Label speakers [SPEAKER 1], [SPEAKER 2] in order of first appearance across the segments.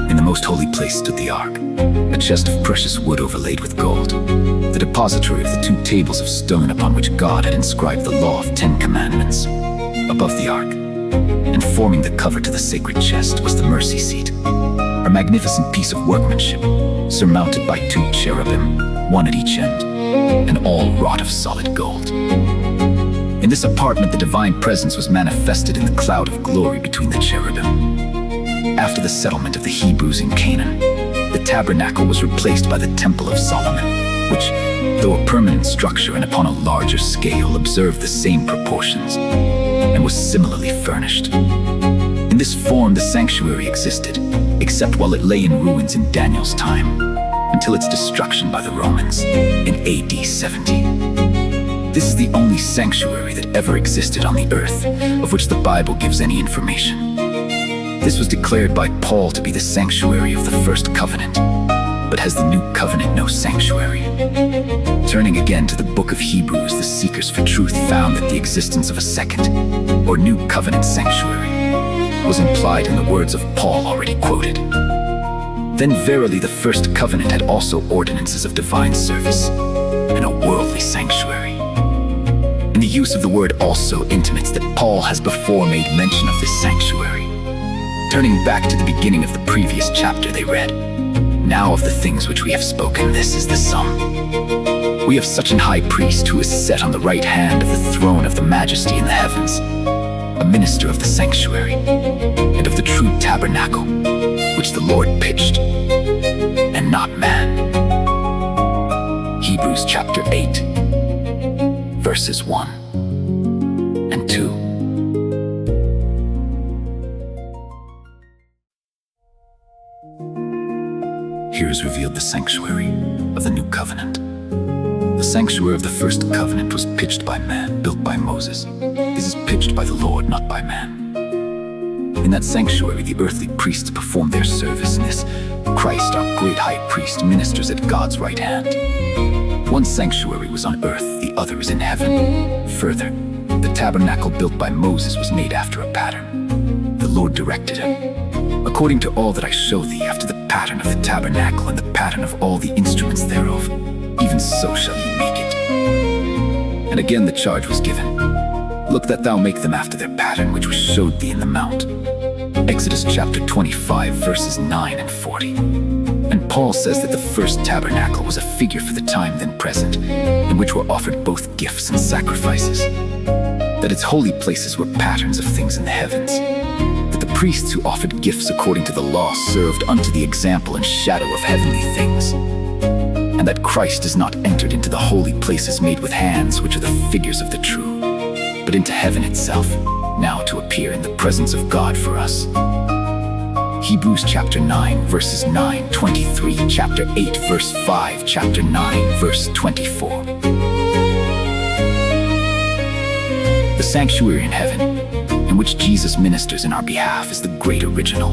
[SPEAKER 1] In the most holy place stood the ark, a chest of precious wood overlaid with gold, the depository of the 2 tables of stone upon which God had inscribed the law of 10 commandments. Above the ark, and forming the cover to the sacred chest, was the mercy seat, a magnificent piece of workmanship, surmounted by 2 cherubim, one at each end, and all wrought of solid gold. In this apartment, the divine presence was manifested in the cloud of glory between the cherubim. After the settlement of the Hebrews in Canaan, the tabernacle was replaced by the Temple of Solomon, which, though a permanent structure and upon a larger scale, observed the same proportions and was similarly furnished. In this form, the sanctuary existed, except while it lay in ruins in Daniel's time, until its destruction by the Romans in AD 70. This is the only sanctuary that ever existed on the earth, of which the Bible gives any information. This was declared by Paul to be the sanctuary of the first covenant, but has the new covenant no sanctuary? Turning again to the book of Hebrews, the seekers for truth found that the existence of a second, or new covenant sanctuary, was implied in the words of Paul already quoted. Then verily the first covenant had also ordinances of divine service, and a worldly sanctuary. And the use of the word also intimates that Paul has before made mention of this sanctuary. Turning back to the beginning of the previous chapter they read, "Now of the things which we have spoken, this is the sum. We have such an high priest who is set on the right hand of the throne of the majesty in the heavens, a minister of the sanctuary, and of the true tabernacle, which the Lord pitched, and not man." Hebrews chapter 8, verses 1 and 2. Here is revealed the sanctuary of the new covenant. The sanctuary of the first covenant was pitched by man, built by Moses. This is pitched by the Lord, not by man. In that sanctuary, the earthly priests perform their service. In this, Christ, our great high priest, ministers at God's right hand. One sanctuary was on earth, the other is in heaven. Further, the tabernacle built by Moses was made after a pattern. The Lord directed him, "According to all that I show thee, after the pattern of the tabernacle and the pattern of all the instruments thereof, even so shall you make it." And again the charge was given, "Look that thou make them after their pattern which was showed thee in the mount." Exodus chapter 25, verses 9 and 40. And Paul says that the first tabernacle was a figure for the time then present, in which were offered both gifts and sacrifices, that its holy places were patterns of things in the heavens, that the priests who offered gifts according to the law served unto the example and shadow of heavenly things, and that Christ is not entered into the holy places made with hands, which are the figures of the true, but into heaven itself, now to appear in the presence of God for us. Hebrews chapter 9, verses 9, 23, chapter 8, verse 5, chapter 9, verse 24. The sanctuary in heaven, in which Jesus ministers in our behalf, is the great original,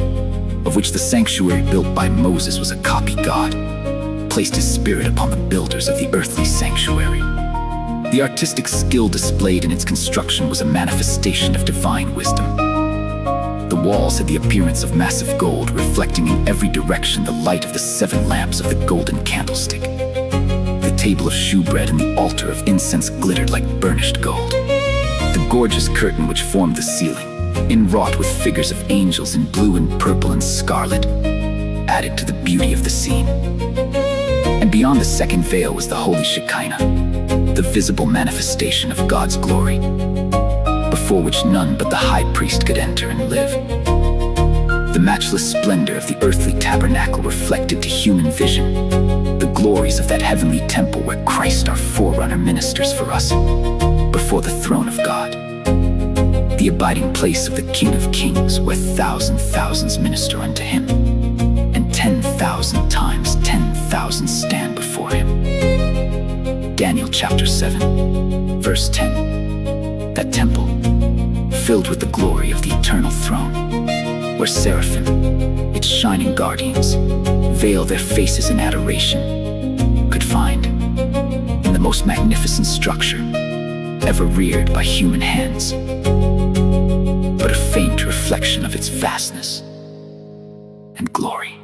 [SPEAKER 1] of which the sanctuary built by Moses was a copy. God placed his spirit upon the builders of the earthly sanctuary. The artistic skill displayed in its construction was a manifestation of divine wisdom. The walls had the appearance of massive gold, reflecting in every direction the light of the 7 lamps of the golden candlestick. The table of shewbread and the altar of incense glittered like burnished gold. The gorgeous curtain which formed the ceiling, inwrought with figures of angels in blue and purple and scarlet, added to the beauty of the scene. And beyond the second veil was the holy Shekinah, the visible manifestation of God's glory, before which none but the high priest could enter and live. The matchless splendor of the earthly tabernacle reflected to human vision the glories of that heavenly temple where Christ our forerunner ministers for us before the throne of God, the abiding place of the King of Kings, where thousands minister unto him, and 10,000 times 10,000 stand before him. Daniel chapter 7, verse 10. That temple, filled with the glory of the eternal throne, where seraphim, its shining guardians, veil their faces in adoration, could find, in the most magnificent structure, ever reared by human hands, but a faint reflection of its vastness and glory.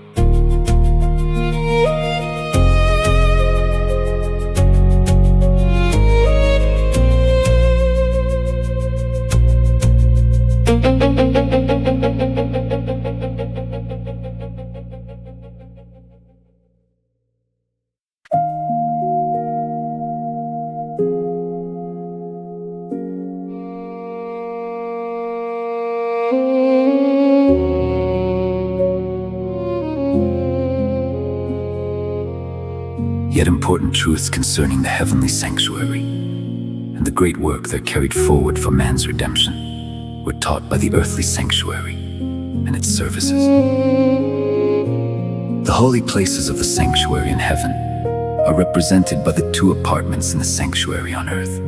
[SPEAKER 1] Yet important truths concerning the heavenly sanctuary and the great work there carried forward for man's redemption were taught by the earthly sanctuary and its services. The holy places of the sanctuary in heaven are represented by the two apartments in the sanctuary on earth.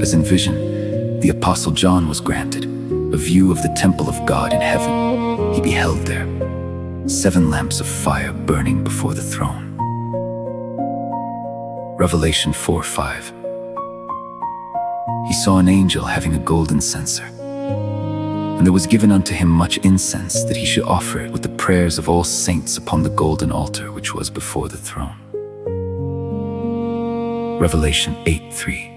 [SPEAKER 1] As in vision, the Apostle John was granted a view of the temple of God in heaven. He beheld there 7 lamps of fire burning before the throne. Revelation 4:5. He saw an angel having a golden censer, and there was given unto him much incense, that he should offer it with the prayers of all saints upon the golden altar which was before the throne. Revelation 8:3.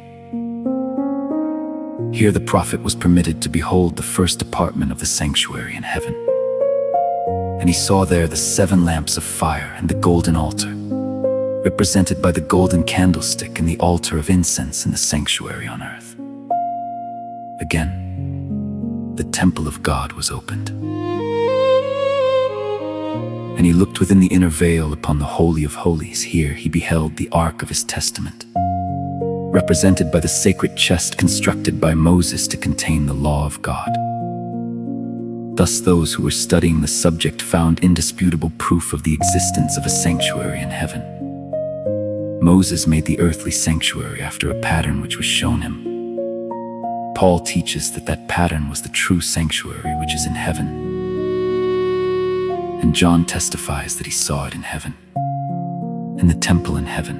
[SPEAKER 1] Here the prophet was permitted to behold the first apartment of the sanctuary in heaven. And he saw there the 7 lamps of fire and the golden altar, represented by the golden candlestick and the altar of incense in the sanctuary on earth. Again, the temple of God was opened. And he looked within the inner veil upon the Holy of Holies. Here he beheld the Ark of his Testament, represented by the sacred chest constructed by Moses to contain the law of God. Thus those who were studying the subject found indisputable proof of the existence of a sanctuary in heaven. Moses made the earthly sanctuary after a pattern which was shown him. Paul teaches that that pattern was the true sanctuary which is in heaven. And John testifies that he saw it in heaven. In the temple in heaven,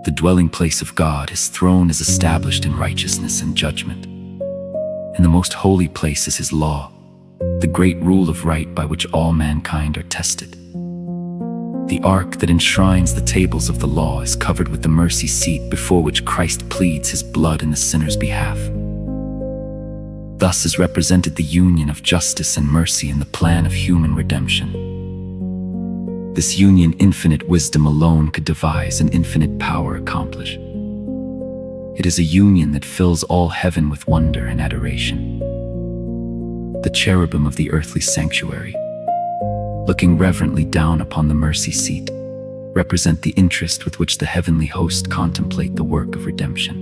[SPEAKER 1] the dwelling place of God, his throne is established in righteousness and judgment. In the most holy place is his law, the great rule of right by which all mankind are tested. The ark that enshrines the tables of the law is covered with the mercy seat before which Christ pleads his blood in the sinner's behalf. Thus is represented the union of justice and mercy in the plan of human redemption. This union infinite wisdom alone could devise and infinite power accomplish. It is a union that fills all heaven with wonder and adoration. The cherubim of the earthly sanctuary, looking reverently down upon the mercy seat, represent the interest with which the heavenly host contemplate the work of redemption.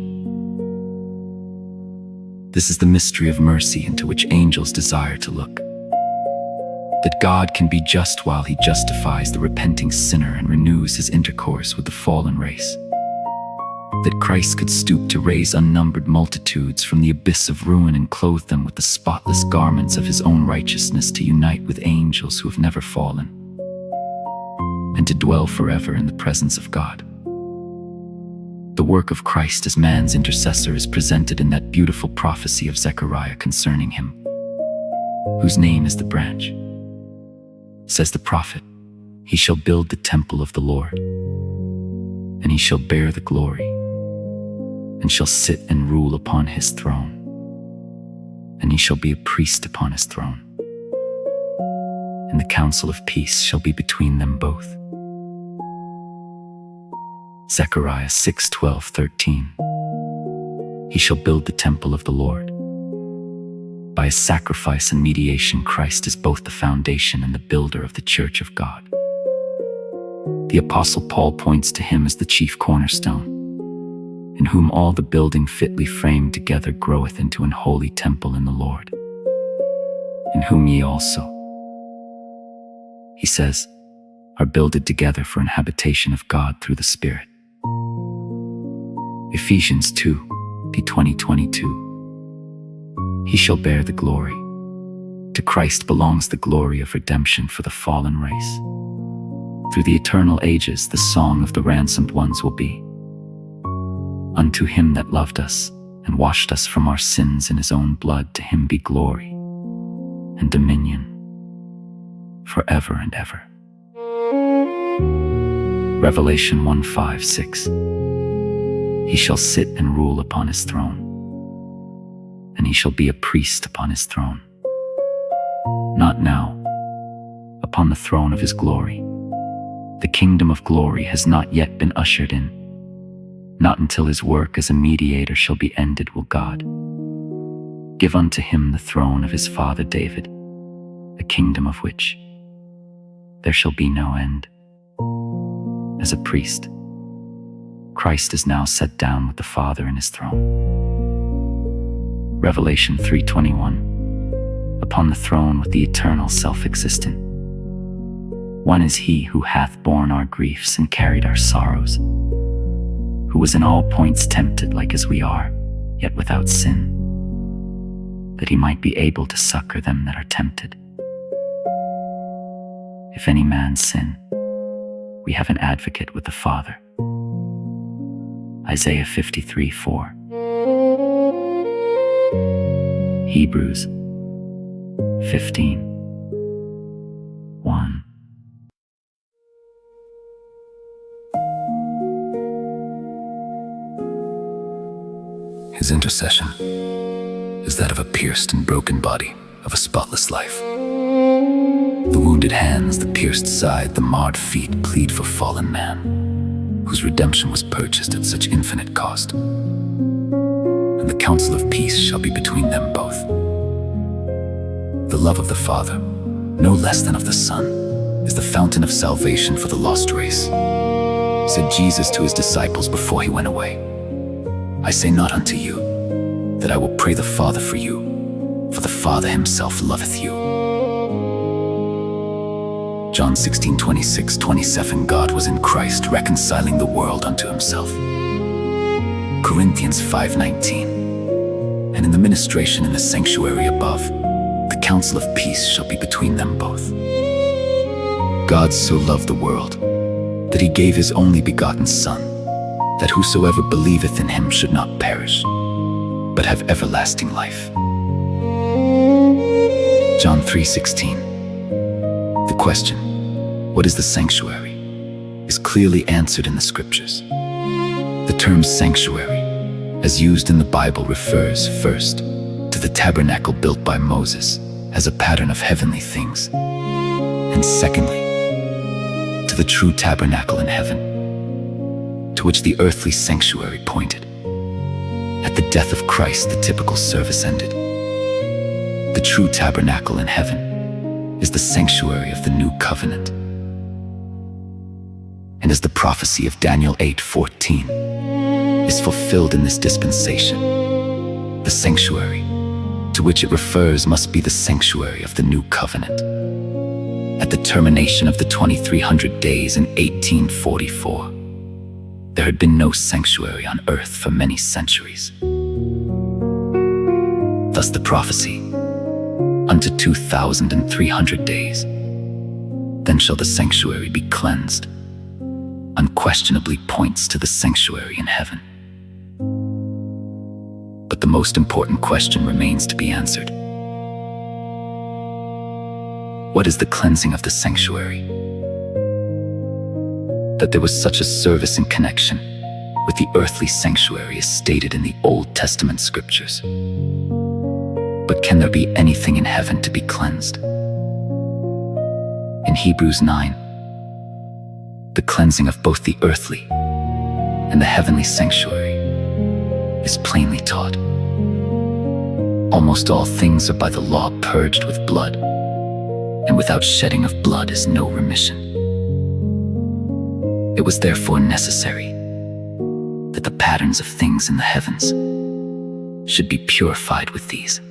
[SPEAKER 1] This is the mystery of mercy into which angels desire to look. That God can be just while he justifies the repenting sinner and renews his intercourse with the fallen race. That Christ could stoop to raise unnumbered multitudes from the abyss of ruin and clothe them with the spotless garments of his own righteousness, to unite with angels who have never fallen, and to dwell forever in the presence of God. The work of Christ as man's intercessor is presented in that beautiful prophecy of Zechariah concerning him, whose name is the branch. Says the prophet, "He shall build the temple of the Lord, and he shall bear the glory, and shall sit and rule upon his throne, and he shall be a priest upon his throne. And the counsel of peace shall be between them both." Zechariah 6:12-13. He shall build the temple of the Lord. By his sacrifice and mediation, Christ is both the foundation and the builder of the church of God. The Apostle Paul points to him as the chief cornerstone, in whom all the building fitly framed together groweth into an holy temple in the Lord, in whom ye also, he says, are builded together for an habitation of God through the Spirit. Ephesians 2:20-22. He shall bear the glory. To Christ belongs the glory of redemption for the fallen race. Through the eternal ages, the song of the ransomed ones will be, Unto him that loved us and washed us from our sins in his own blood, to him be glory and dominion forever and ever. Revelation 1:5-6. He shall sit and rule upon his throne, and he shall be a priest upon his throne, not now, upon the throne of his glory. The kingdom of glory has not yet been ushered in. Not until his work as a mediator shall be ended will God give unto him the throne of his father David, a kingdom of which there shall be no end. As a priest, Christ is now set down with the Father in his throne. Revelation 3:21. Upon the throne with the eternal self-existent one is he who hath borne our griefs and carried our sorrows, who was in all points tempted like as we are, yet without sin, that he might be able to succor them that are tempted. If any man sin, we have an advocate with the Father. Isaiah 53:4. Hebrews 15:1. His intercession is that of a pierced and broken body, of a spotless life. The wounded hands, the pierced side, the marred feet plead for fallen man, whose redemption was purchased at such infinite cost. And the counsel of peace shall be between them both. The love of the Father, no less than of the Son, is the fountain of salvation for the lost race. Said Jesus to his disciples before he went away, I say not unto you that I will pray the Father for you, for the Father himself loveth you. John 16:26-27. God was in Christ, reconciling the world unto himself. Corinthians 5:19. And in the ministration in the sanctuary above, the counsel of peace shall be between them both. God so loved the world that he gave his only begotten Son, that whosoever believeth in him should not perish, but have everlasting life. John 3:16. The question, what is the sanctuary, is clearly answered in the scriptures. The term sanctuary, as used in the Bible, refers first to the tabernacle built by Moses as a pattern of heavenly things, and secondly, to the true tabernacle in heaven, to which the earthly sanctuary pointed. At the death of Christ, the typical service ended. The true tabernacle in heaven is the sanctuary of the new covenant. And as the prophecy of Daniel 8:14 is fulfilled in this dispensation, the sanctuary to which it refers must be the sanctuary of the new covenant. At the termination of the 2300 days in 1844, there had been no sanctuary on earth for many centuries. Thus the prophecy, unto 2300 days, then shall the sanctuary be cleansed, unquestionably points to the sanctuary in heaven. But the most important question remains to be answered. What is the cleansing of the sanctuary? That there was such a service in connection with the earthly sanctuary is stated in the Old Testament scriptures. But can there be anything in heaven to be cleansed? In Hebrews 9, the cleansing of both the earthly and the heavenly sanctuary is plainly taught. Almost all things are by the law purged with blood, and without shedding of blood is no remission. It was therefore necessary that the patterns of things in the heavens should be purified with these,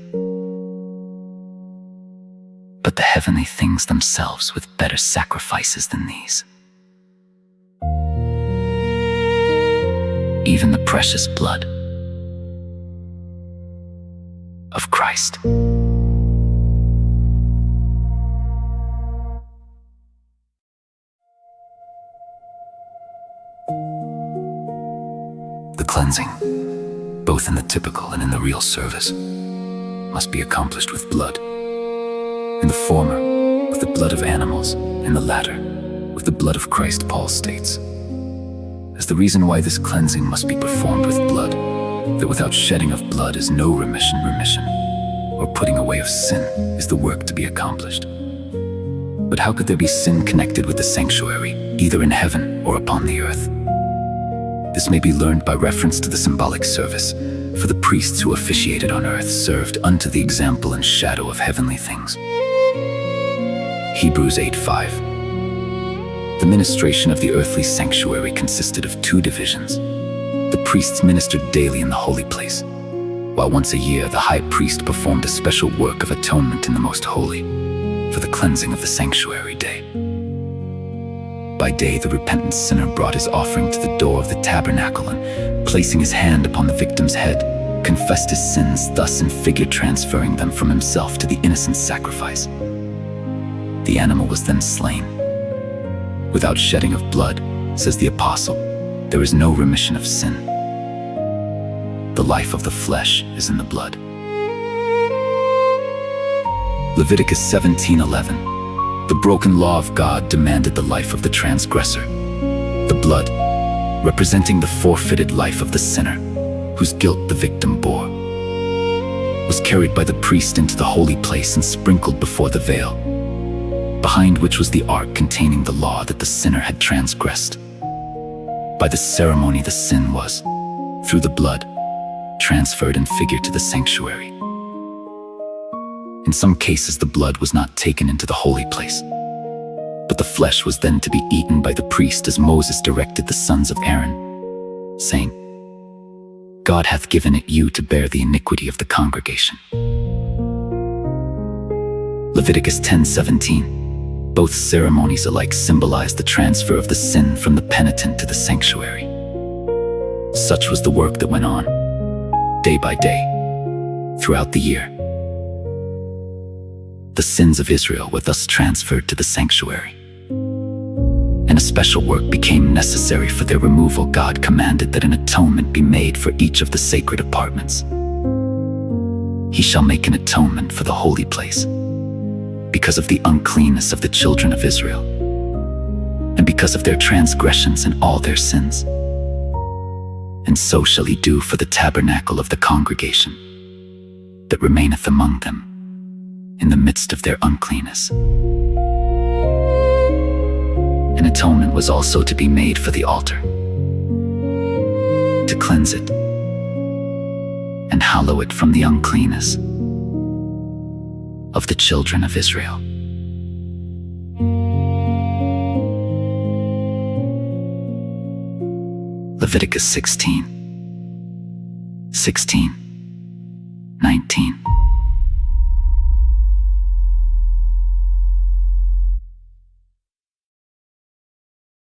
[SPEAKER 1] but the heavenly things themselves with better sacrifices than these. Even the precious blood of Christ. The cleansing, both in the typical and in the real service, must be accomplished with blood. In the former, with the blood of animals, in the latter, with the blood of Christ, Paul states. As the reason why this cleansing must be performed with blood, that without shedding of blood is no remission, or putting away of sin is the work to be accomplished. But how could there be sin connected with the sanctuary, either in heaven or upon the earth? This may be learned by reference to the symbolic service, for the priests who officiated on earth served unto the example and shadow of heavenly things. Hebrews 8:5. The ministration of the earthly sanctuary consisted of two divisions. The priests ministered daily in the holy place, while once a year the high priest performed a special work of atonement in the most holy, for the cleansing of the sanctuary day. By day the repentant sinner brought his offering to the door of the tabernacle and, placing his hand upon the victim's head, confessed his sins, thus in figure transferring them from himself to the innocent sacrifice. The animal was then slain. Without shedding of blood, says the apostle, there is no remission of sin. The life of the flesh is in the blood. Leviticus 17:11. The broken law of God demanded the life of the transgressor. The blood, representing the forfeited life of the sinner, whose guilt the victim bore, was carried by the priest into the holy place and sprinkled before the veil, behind which was the ark containing the law that the sinner had transgressed. By this ceremony the sin was, through the blood, transferred in figure to the sanctuary. In some cases the blood was not taken into the holy place, but the flesh was then to be eaten by the priest as Moses directed the sons of Aaron, saying, God hath given it you to bear the iniquity of the congregation. Leviticus 10:17. Both ceremonies alike symbolize the transfer of the sin from the penitent to the sanctuary. Such was the work that went on, day by day, throughout the year. The sins of Israel were thus transferred to the sanctuary, and a special work became necessary for their removal. God commanded that an atonement be made for each of the sacred apartments. He shall make an atonement for the holy place, because of the uncleanness of the children of Israel, and because of their transgressions and all their sins. And so shall he do for the tabernacle of the congregation, that remaineth among them, in the midst of their uncleanness. An atonement was also to be made for the altar, to cleanse it, and hallow it from the uncleanness of the children of Israel. Leviticus 16, 19.